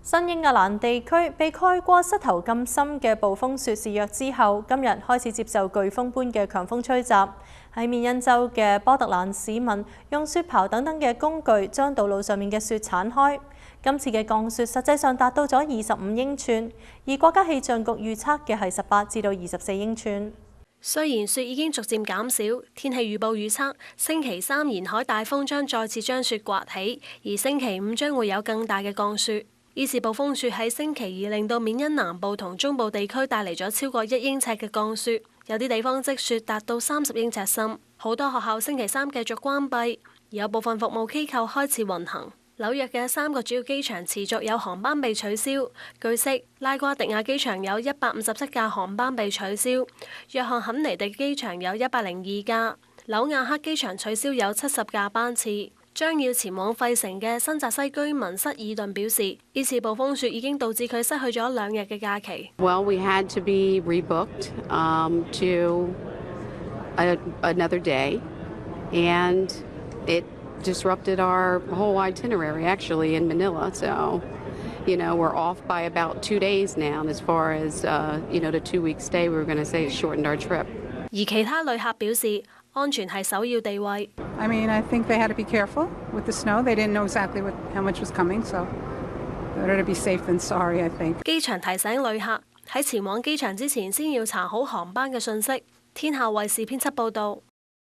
新英格蘭地區被蓋過膝頭咁深嘅暴風雪肆虐之後，今日開始接受颶風般嘅強風吹襲。喺緬因州嘅波特蘭市民用雪刨等等嘅工具將道路上面嘅雪剷開。今次嘅降雪實際上達到咗25英寸，而國家氣象局預測嘅係18至到24英寸。雖然雪已經逐漸減少，天氣預報預測星期3沿海大風將再次將雪颳起，而星期5將會有更大嘅降雪。依次暴風雪喺星期2令到緬因南部同中部地區帶嚟咗超過1英尺嘅降雪，有啲地方積雪達到30英尺深。好多學校星期3繼續關閉，而有部分服務機構開始運行。紐約嘅3個主要機場持續有航班被取消。據悉，拉瓜迪亞機場有157架航班被取消，約翰肯尼迪機場有102架，紐亞克機場取消有70架班次。將要前往費城嘅新澤西居民塞爾頓表示，呢次暴風雪已經導致佢失去咗2日嘅假期。Well, we had to be rebooked to another day, and it disrupted our whole itinerary actually in Manila. So, we're off by about 2 days now. As far as the 2-week stay, we were going to say it shortened our trip. 而其他旅客表示，安全係首要地位。I mean, I think they had to be careful with the snow. They didn't know exactly how much was coming, so better to be safe than sorry, I think. 機場提醒旅客喺前往機場之前，先要查好航班嘅信息。天下衛視編輯報導。